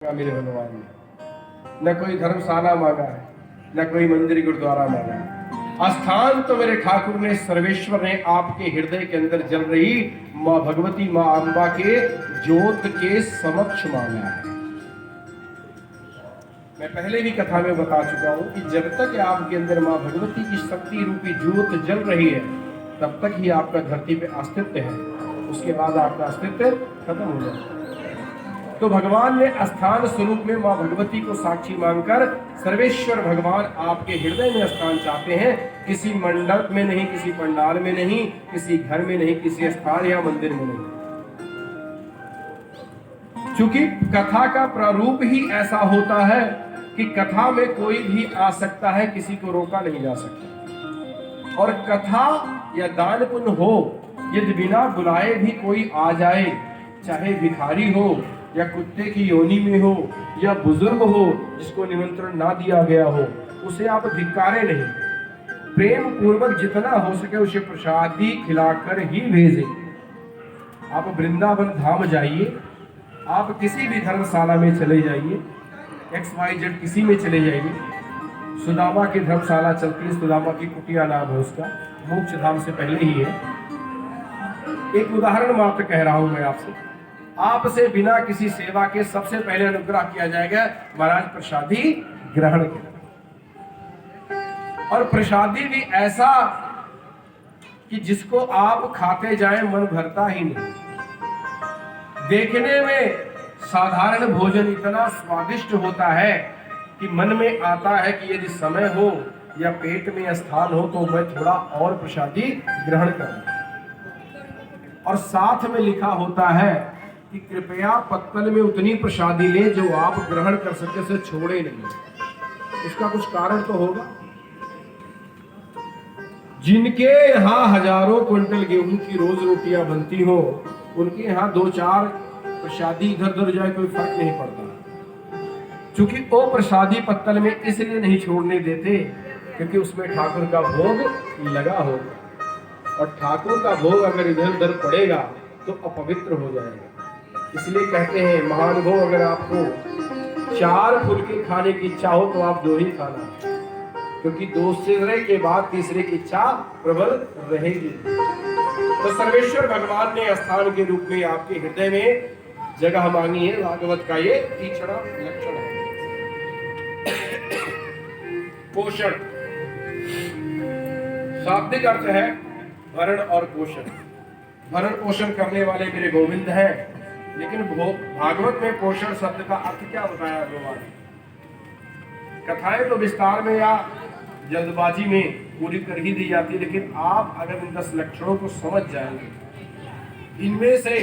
मेरे भगवान ने न कोई धर्मशाला मांगा है, न कोई मंदिर गुरुद्वारा मांगा है। स्थान तो मेरे ठाकुर ने, सर्वेश्वर ने आपके हृदय के अंदर जल रही माँ भगवती, माँ अम्बा के ज्योत के समक्ष मांगा है। मैं पहले भी कथा में बता चुका हूं कि जब तक आपके अंदर माँ भगवती की शक्ति रूपी ज्योत जल रही है, तब तक ही आपका धरती पे अस्तित्व है। उसके बाद आपका अस्तित्व खत्म हो जाएगा। तो भगवान ने स्थान स्वरूप में मां भगवती को साक्षी मानकर सर्वेश्वर भगवान आपके हृदय में स्थान चाहते हैं। किसी मंडप में नहीं, किसी पंडाल में नहीं, किसी घर में नहीं, किसी स्थान या मंदिर में नहीं। क्योंकि कथा का प्रारूप ही ऐसा होता है कि कथा में कोई भी आ सकता है, किसी को रोका नहीं जा सकता। और कथा या दान पुण्य हो, यदि बिना बुलाए भी कोई आ जाए, चाहे भिखारी हो या कुत्ते की योनि में हो या बुजुर्ग हो जिसको निमंत्रण ना दिया गया हो, उसे आप धिक्कारे नहीं। प्रेम पूर्वक जितना हो सके उसे प्रसादी खिलाकर ही भेजें। आप वृंदावन धाम जाइए, आप किसी भी धर्मशाला में चले जाइए, XYZ किसी में चले जाइए। सुदामा की धर्मशाला चलती है, सुदामा की कुटिया नाम है उसका, मोक्ष धाम से पहले ही है। एक उदाहरण मात्र कह रहा हूं मैं आपसे बिना किसी सेवा के सबसे पहले अनुग्रह किया जाएगा, महाराज प्रसादी ग्रहण करें। और प्रसादी भी ऐसा कि जिसको आप खाते जाएं मन भरता ही नहीं। देखने में साधारण भोजन इतना स्वादिष्ट होता है कि मन में आता है कि यदि समय हो या पेट में स्थान हो तो मैं थोड़ा और प्रसादी ग्रहण करूं। और साथ में लिखा होता है कि कृपया पत्तल में उतनी प्रसादी ले जो आप ग्रहण कर सके, उसे छोड़े नहीं। उसका कुछ कारण तो होगा। जिनके यहाँ हजारों क्विंटल गेहूं की रोज रोटियां बनती हो, उनके यहाँ 2-4 प्रसादी इधर उधर जाए कोई फर्क नहीं पड़ता। क्योंकि वो प्रसादी पत्तल में इसलिए नहीं छोड़ने देते क्योंकि उसमें ठाकुर का भोग लगा होगा, और ठाकुर का भोग अगर इधर उधर पड़ेगा तो अपवित्र हो जाएगा। इसलिए कहते हैं महानुभव, अगर आपको 4 फुलके खाने की इच्छा हो तो आप 2 ही खाना, क्योंकि दूसरे के बाद तीसरे की इच्छा प्रबल रहेगी। तो सर्वेश्वर भगवान ने स्थान के रूप में आपके हृदय में जगह मांगी है। भागवत का ये तीसरा लक्षण है। पोषण शाब्दिक अर्थ है भरण और पोषण। भरण पोषण करने वाले मेरे गोविंद हैं, लेकिन भागवत में पोषण शब्द का अर्थ क्या बताया भगवान? कथाएं तो विस्तार में या जल्दबाजी में पूरी कर ही दी जाती है, लेकिन आप अगर इन 10 लक्षणों को समझ जाएंगे, इनमें से